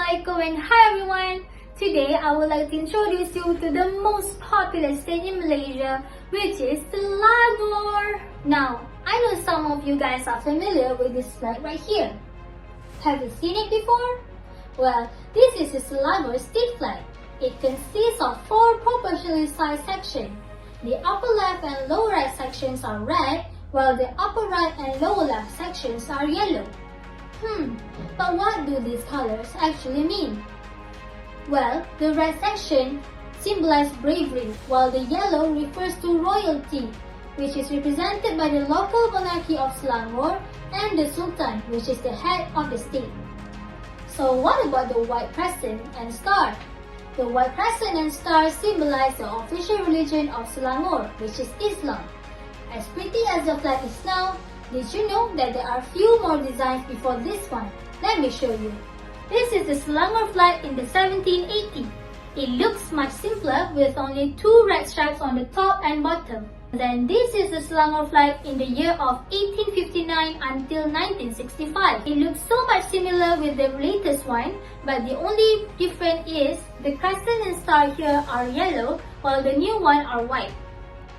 Assalamualaikum and hi everyone! Today I would like to introduce you to the most popular state in Malaysia, which is Selangor. Now, I know some of you guys are familiar with this flag right here. Have you seen it before? Well, this is the Selangor state flag. It consists of 4 proportionally sized sections. The upper left and lower right sections are red, while the upper right and lower left sections are yellow. But what do these colors actually mean? Well, the red section symbolizes bravery, while the yellow refers to royalty, which is represented by the local monarchy of Selangor, and the Sultan, which is the head of the state. So what about the white crescent and star? The white crescent and star symbolize the official religion of Selangor, which is Islam. As pretty as the flag is now, did you know that there are few more designs before this one? Let me show you. This is the Selangor flag in the 1780. It looks much simpler with only 2 red stripes on the top and bottom. Then this is the Selangor flag in the year of 1859 until 1965. It looks so much similar with the latest one, but the only difference is the crescent and star here are yellow, while the new one are white.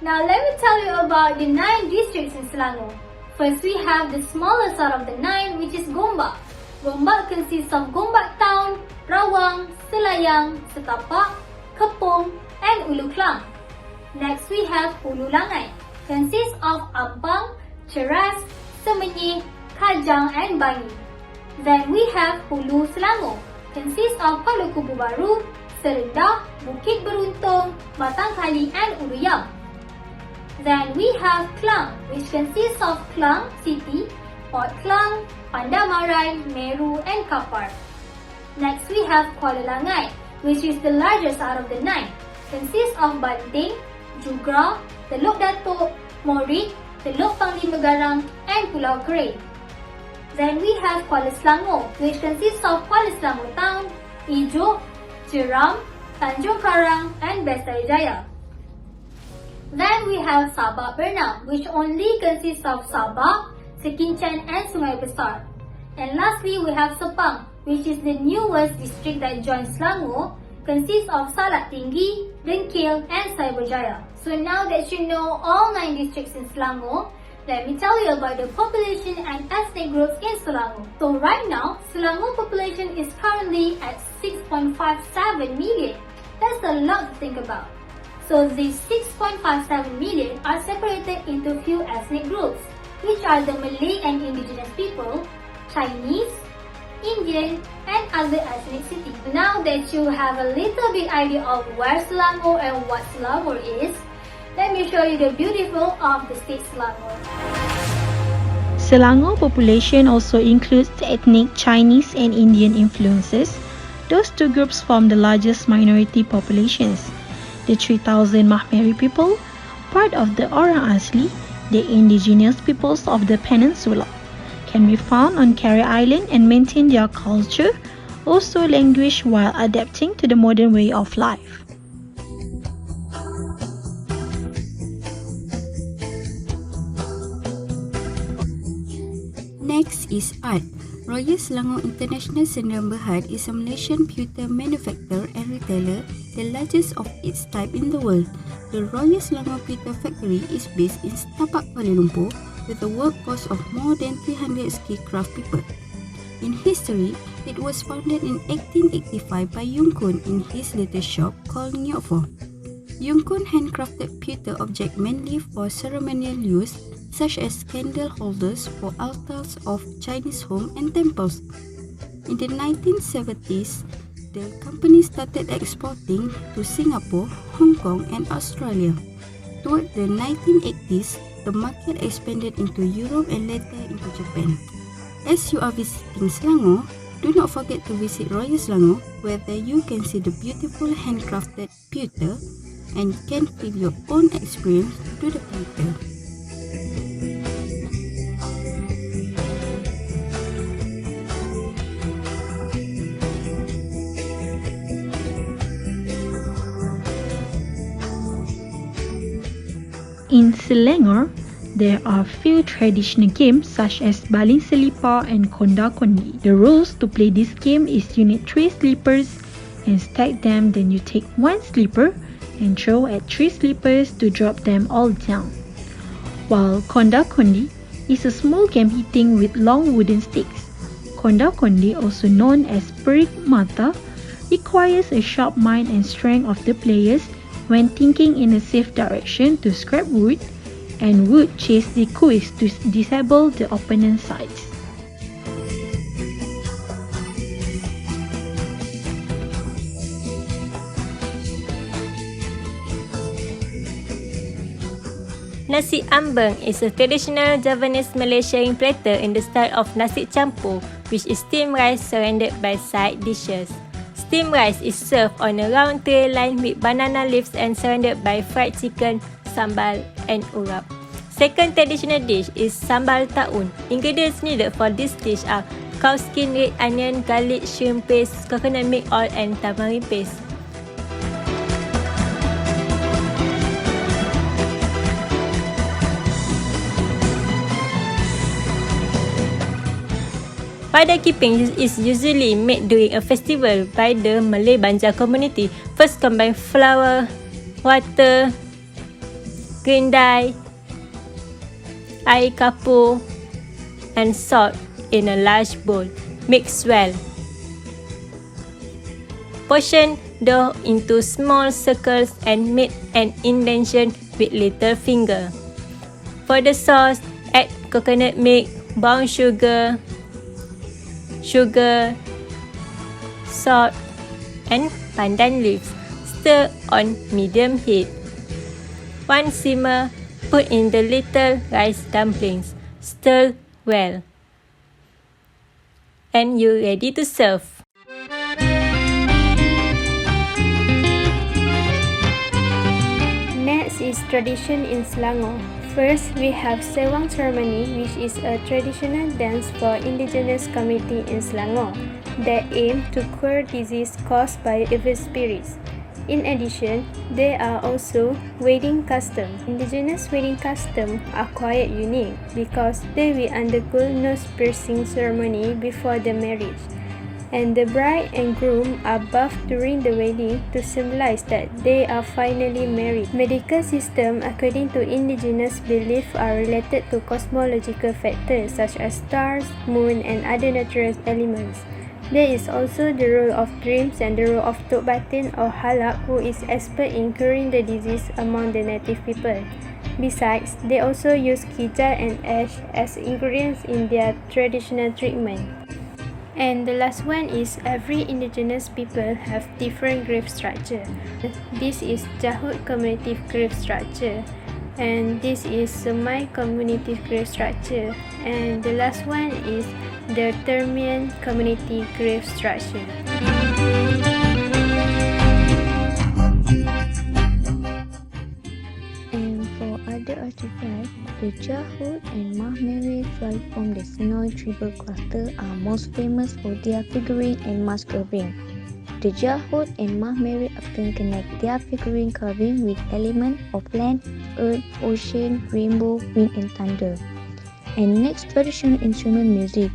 Now let me tell you about the 9 districts in Selangor. First, we have the smallest out of the 9, which is Gombak. Gombak consists of Gombak Town, Rawang, Selayang, Setapak, Kepong, and Ulu Klang. Next, we have Hulu Langai, consists of Ampang, Cheras, Semenyih, Kajang, and Bangi. Then we have Hulu Selangor, consists of Palukubu Baru, Serendah, Bukit Beruntung, Batangkali, and Uruyam. Then we have Klang, which consists of Klang, Siti, Port Klang, Pandamarai, Meru, and Kapar. Next we have Kuala Langai, which is the largest out of the 9. Consists of Banting, Jugra, Teluk Datuk, Morik, Teluk Panglima Garang, and Pulau Kereng. Then we have Kuala Selangor, which consists of Kuala Selangor Town, Ijuk, Jeram, Tanjung Karang, and Besar Then we have Sabak Bernam, which only consists of Sabak, Sekinchan, and Sungai Besar. And lastly, we have Sepang, which is the newest district that joins Selangor, consists of Salak Tinggi, Dengkil, and Cyberjaya. So now that you know all 9 districts in Selangor, let me tell you about the population and ethnic groups in Selangor. So right now, Selangor population is currently at 6.57 million. That's a lot to think about. So these 6.57 million are separated into few ethnic groups, which are the Malay and indigenous people, Chinese, Indian, and other ethnicities. Now that you have a little bit idea of where Selangor and what Selangor is, let me show you the beautiful of the state Selangor. Selangor population also includes the ethnic Chinese and Indian influences. Those 2 groups form the largest minority populations. The 3,000 Mahmeri people, part of the Orang Asli, the indigenous peoples of the peninsula, can be found on Carey Island and maintain their culture, also language, while adapting to the modern way of life. Next is art. Royal Selangor International Sdn Bhd is a Malaysian pewter manufacturer and retailer, the largest of its type in the world. The Royal Selangor Pewter Factory is based in Setapak, Kuala Lumpur, with a workforce of more than 300 skilled craft people. In history, it was founded in 1885 by Yung Kun in his little shop called Nyokfo. Yung Kun handcrafted pewter objects mainly for ceremonial use, such as candle holders for altars of Chinese homes and temples. In the 1970s, the company started exporting to Singapore, Hong Kong, and Australia. Toward the 1980s, the market expanded into Europe and later into Japan. As you are visiting Selangor, do not forget to visit Royal Selangor, where you can see the beautiful handcrafted pewter and can feel your own experience through the pewter. In Selangor, There are few traditional games such as baling selipar and konda kondi. The rules to play this game is you need 3 slippers and stack them, then you take 1 slipper and throw at 3 slippers to drop them all down. While konda kondi is a small game hitting with long wooden sticks. Konda kondi, also known as perik mata, requires a sharp mind and strength of the players when thinking in a safe direction to scrap wood and would chase the quiz to disable the opponent's sides. Nasi ambeng is a traditional Javanese Malaysian platter in the style of nasi campur, which is steamed rice surrounded by side dishes. Steamed rice is served on a round tray lined with banana leaves and surrounded by fried chicken, sambal and urap. Second traditional dish is sambal taun. Ingredients needed for this dish are cow skin, red onion, garlic, shrimp paste, coconut milk oil and tamarind paste. Pada keeping is usually made during a festival by the Malay Banjar community. First combine flour, water, green dye, air kapur and salt in a large bowl. Mix well. Portion dough into small circles and make an indentation with little finger. For the sauce, add coconut milk, brown sugar, salt and pandan leaves. Stir on medium heat. Once simmer, put in the little rice dumplings. Stir well. And you're ready to serve. Next is tradition in Selangor. First, we have Sewang ceremony, which is a traditional dance for indigenous community in Selangor that aim to cure disease caused by evil spirits. In addition, there are also wedding customs. Indigenous wedding customs are quite unique because they will undergo nose piercing ceremony before the marriage, and the bride and groom are bathed during the wedding to symbolize that they are finally married. Medical systems, according to indigenous belief, are related to cosmological factors such as stars, moon, and other natural elements. There is also the role of dreams and the role of Tok Batin or Halak, who is expert in curing the disease among the native people. Besides, they also use kijal and ash as ingredients in their traditional treatment. And the last one is every indigenous people have different grave structure. This is Jahud community grave structure, and this is Semai community grave structure, and the last one is the Termian community grave structure. And for other artifacts, the Jahud and Mahmere tribe from the Senoi tribal cluster are most famous for their figurine and mask carving. The Jahud and Mahmere often connect their figurine carving with elements of land, earth, ocean, rainbow, wind and thunder. And next, traditional instrument music.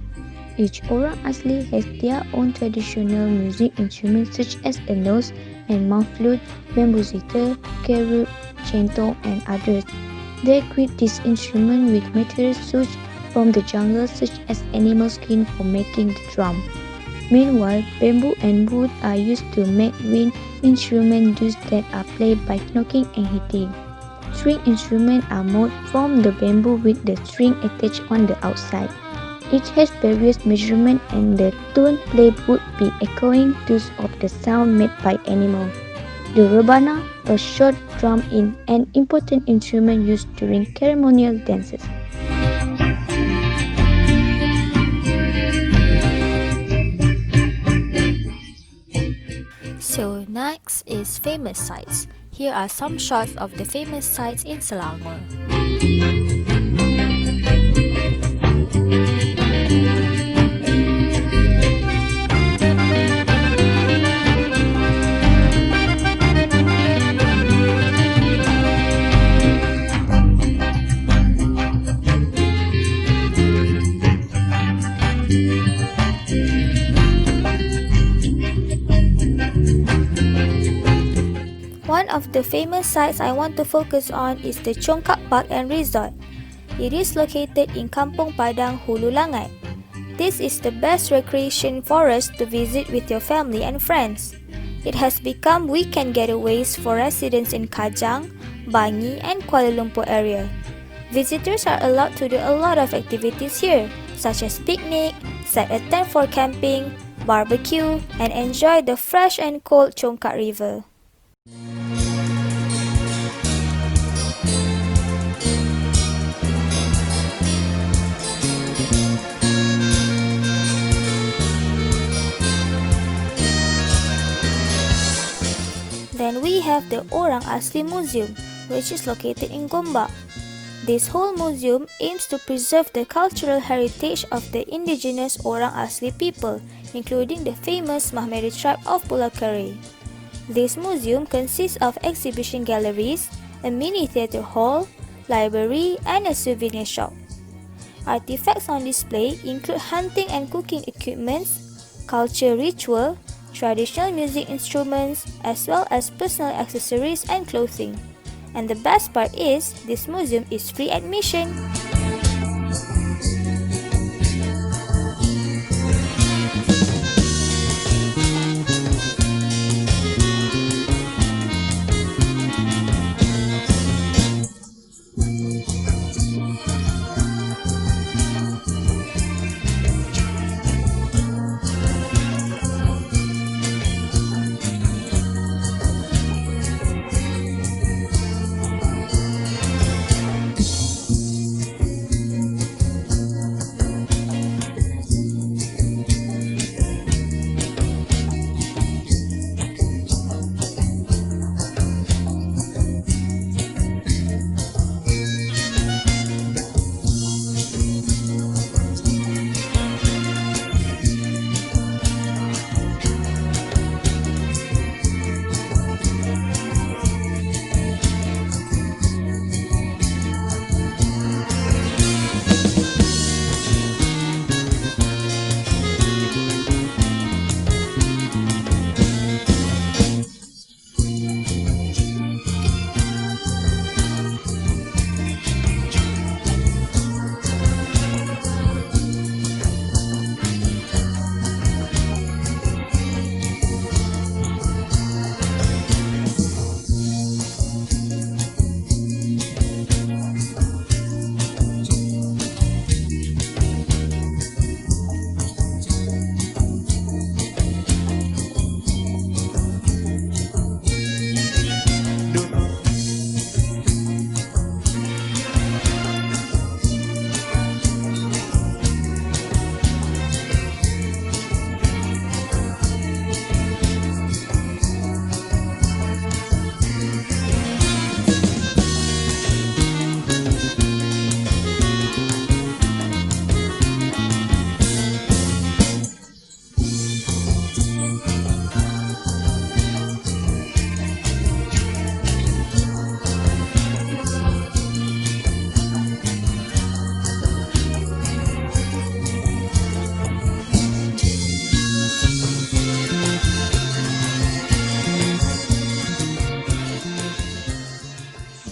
Each orang asli has their own traditional music instruments such as a nose and mouth flute, bamboo zither, kerub, centong and others. They create this instrument with materials sourced from the jungle such as animal skin for making the drum. Meanwhile, bamboo and wood are used to make wind instruments that are played by knocking and hitting. String instruments are made from the bamboo with the string attached on the outside. Each has various measurements and the tone played would be echoing those of the sound made by animals. The rebana, a short drum, is an important instrument used during ceremonial dances. So next is famous sites. Here are some shots of the famous sites in Selangor. the famous sites I want to focus on is the Congkak Park and Resort. It is located in Kampung Padang, Hulu Langat. This is the best recreation forest to visit with your family and friends. It has become weekend getaways for residents in Kajang, Bangi and Kuala Lumpur area. Visitors are allowed to do a lot of activities here, such as picnic, set a tent for camping, barbecue, and enjoy the fresh and cold Congkak River. Then we have the Orang Asli Museum, which is located in Gombak. This whole museum aims to preserve the cultural heritage of the indigenous Orang Asli people, including the famous Mahmeri tribe of Pulau Kere. This museum consists of exhibition galleries, a mini theatre hall, library, and a souvenir shop. Artifacts on display include hunting and cooking equipments, culture ritual, traditional music instruments, as well as personal accessories and clothing. And the best part is, this museum is free admission.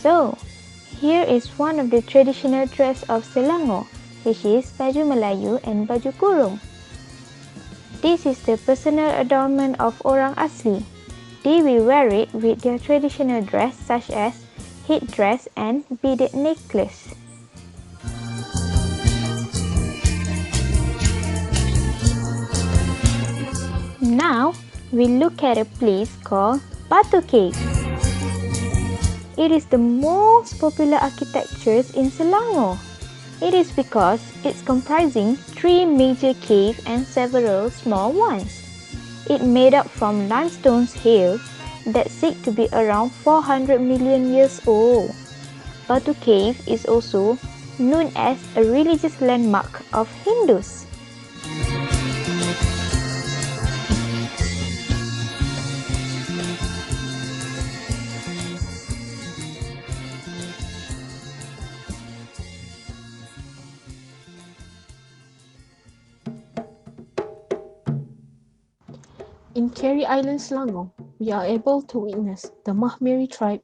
So, here is one of the traditional dress of Selangor, which is baju Melayu and baju kurung. This is the personal adornment of Orang Asli. They will wear it with their traditional dress such as head dress and beaded necklace. Now, we look at a place called Batu Cave. It is the most popular architectures in Selangor. It is because it's comprising 3 major caves and several small ones. It made up from limestone hills that said to be around 400 million years old. Batu Cave is also known as a religious landmark of Hindus. In Carey Island, Selangor, we are able to witness the Mahmeri tribe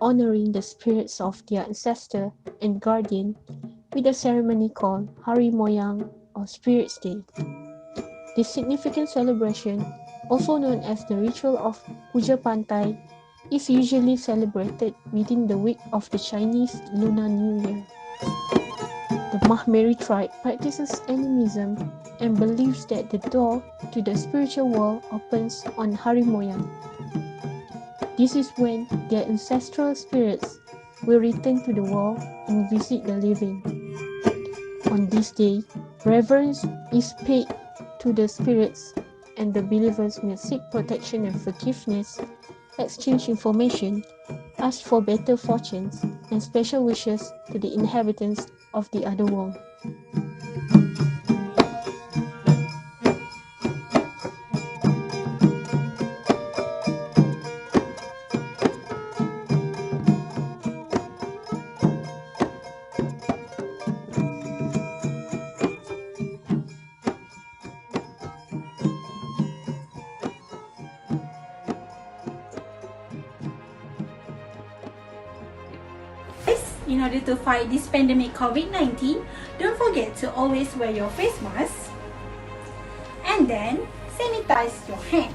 honoring the spirits of their ancestor and guardian with a ceremony called Hari Moyang or Spirits Day. This significant celebration, also known as the ritual of Puja Pantai, is usually celebrated within the week of the Chinese Lunar New Year. The Mahmeri tribe practices animism and believes that the door to the spiritual world opens on Hari Moyang. This is when their ancestral spirits will return to the world and visit the living. On this day, reverence is paid to the spirits and the believers may seek protection and forgiveness, exchange information, ask for better fortunes, and special wishes to the inhabitants of the other world. In order to fight this pandemic COVID-19, don't forget to always wear your face mask and then sanitize your hand.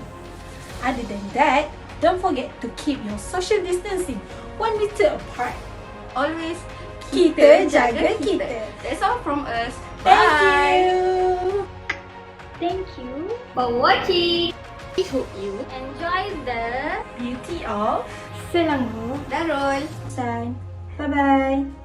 Other than that, don't forget to keep your social distancing 1 meter apart. Always Kita jaga kita. That's all from us. Thank you. Thank you for watching. We hope you Enjoy the beauty of Selangor. Darul. Ehsan. Bye-bye.